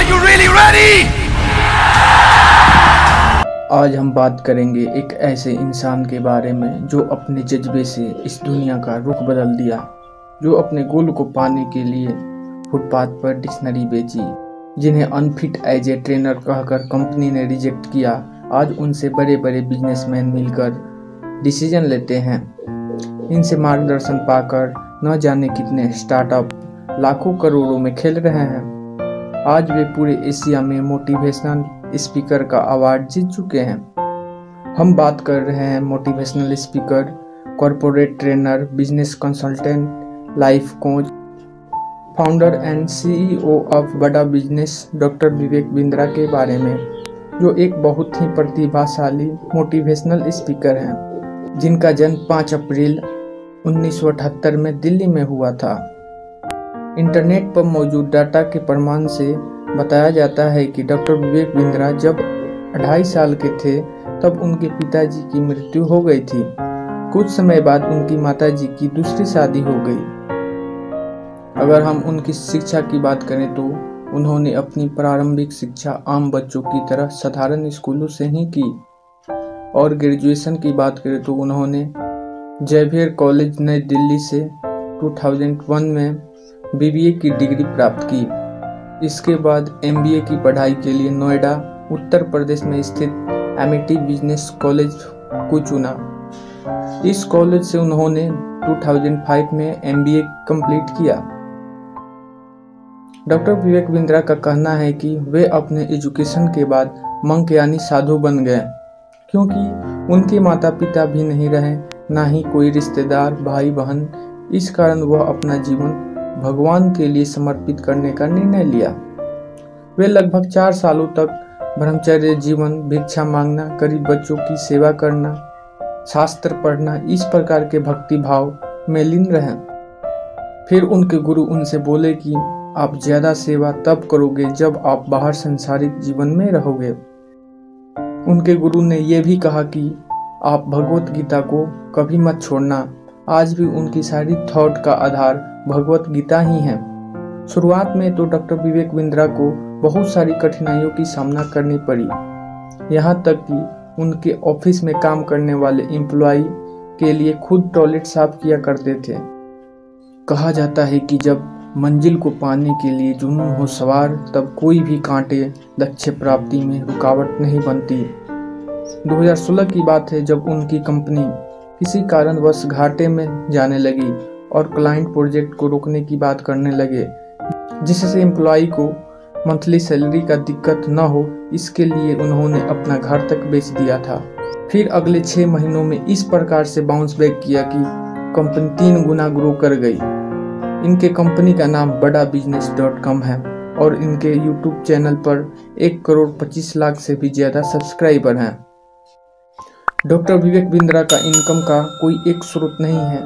Are you really ready? आज हम बात करेंगे एक ऐसे इंसान के बारे में जो अपने जज्बे से इस दुनिया का रुख बदल दिया, जो अपने गोल को पाने के लिए फुटपाथ पर डिक्शनरी बेची, जिन्हें अनफिट एज ए ट्रेनर कहकर कंपनी ने रिजेक्ट किया। आज उनसे बड़े बड़े बिजनेसमैन मिलकर डिसीजन लेते हैं। इनसे मार्गदर्शन पाकर न जाने कितने स्टार्टअप लाखों करोड़ों में खेल रहे हैं। आज वे पूरे एशिया में मोटिवेशनल स्पीकर का अवार्ड जीत चुके हैं। हम बात कर रहे हैं motivational speaker, corporate trainer, business consultant, life coach, founder and CEO of बड़ा बिजनेस डॉक्टर विवेक बिंद्रा के बारे में, जो एक बहुत ही प्रतिभाशाली मोटिवेशनल स्पीकर हैं, जिनका जन्म 5 अप्रैल 1978 में दिल्ली में हुआ था। इंटरनेट पर मौजूद डाटा के प्रमाण से बताया जाता है कि डॉक्टर विवेक बिंद्रा जब 2.5 साल के थे तब उनके पिताजी की मृत्यु हो गई थी। कुछ समय बाद उनकी माताजी की दूसरी शादी हो गई। अगर हम उनकी शिक्षा की बात करें तो उन्होंने अपनी प्रारंभिक शिक्षा आम बच्चों की तरह साधारण स्कूलों से ही की, और ग्रेजुएशन की बात करें तो उन्होंने जेवियर कॉलेज नई दिल्ली से 2001 में बीबीए की डिग्री प्राप्त की। इसके बाद एमबीए की पढ़ाई के लिए नोएडा, उत्तर प्रदेश में स्थित एमिटी बिजनेस कॉलेज को चुना। इस कॉलेज से उन्होंने 2005 में एमबीए कंप्लीट किया। डॉक्टर विवेक बिंद्रा का कहना है कि वे अपने एजुकेशन के बाद मंक यानी साधु बन गए, क्योंकि उनके माता पिता भी नहीं रहे, ना ही कोई रिश्तेदार, भाई बहन। इस कारण वह अपना जीवन भगवान के लिए समर्पित करने का निर्णय लिया। वे लगभग 4 सालों तक ब्रह्मचर्य जीवन, भिक्षा मांगना, गरीब बच्चों की सेवा करना, शास्त्र पढ़ना, इस प्रकार के भक्ति भाव में लीन रहे। फिर उनके गुरु उनसे बोले कि आप ज्यादा सेवा तब करोगे जब आप बाहर संसारिक जीवन में रहोगे। उनके गुरु ने यह भी कहा कि आप भगवत गीता को कभी मत छोड़ना। आज भी उनकी सारी थॉट का आधार भगवत गीता ही है। शुरुआत में तो डॉक्टर विवेक बिंद्रा को बहुत सारी कठिनाइयों की सामना करनी पड़ी, यहाँ तक कि उनके ऑफिस में काम करने वाले एम्प्लॉय के लिए खुद टॉयलेट साफ किया करते थे। कहा जाता है कि जब मंजिल को पाने के लिए जुनून हो सवार, तब कोई भी कांटे लक्ष्य प्राप्ति में रुकावट नहीं बनती। 2016 की बात है जब उनकी कंपनी किसी कारणवश घाटे में जाने लगी और क्लाइंट प्रोजेक्ट को रोकने की बात करने लगे, जिससे एम्प्लॉय को मंथली सैलरी का दिक्कत न हो, इसके लिए उन्होंने अपना घर तक बेच दिया था। फिर अगले 6 महीनों में इस प्रकार से बाउंस बैक किया कि कंपनी 3 गुना ग्रो कर गई। इनके कंपनी का नाम बड़ा बिजनेस.com है और इनके यूट्यूब चैनल पर 1,25,00,000 से भी ज़्यादा सब्सक्राइबर हैं। डॉक्टर विवेक बिंद्रा का इनकम का कोई एक स्रोत नहीं है।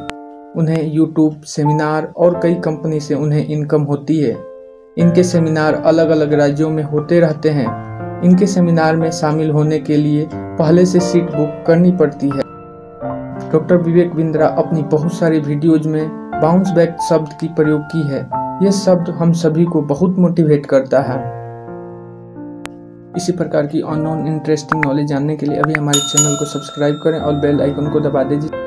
उन्हें यूट्यूब, सेमिनार और कई कंपनी से उन्हें इनकम होती है। इनके सेमिनार अलग अलग राज्यों में होते रहते हैं। इनके सेमिनार में शामिल होने के लिए पहले से सीट बुक करनी पड़ती है। डॉक्टर विवेक बिंद्रा अपनी बहुत सारी वीडियोज में बाउंस बैक शब्द की प्रयोग की है। यह शब्द हम सभी को बहुत मोटिवेट करता है। इसी प्रकार की अननोन इंटरेस्टिंग नॉलेज जानने के लिए अभी हमारे चैनल को सब्सक्राइब करें और बेल आइकन को दबा दीजिए।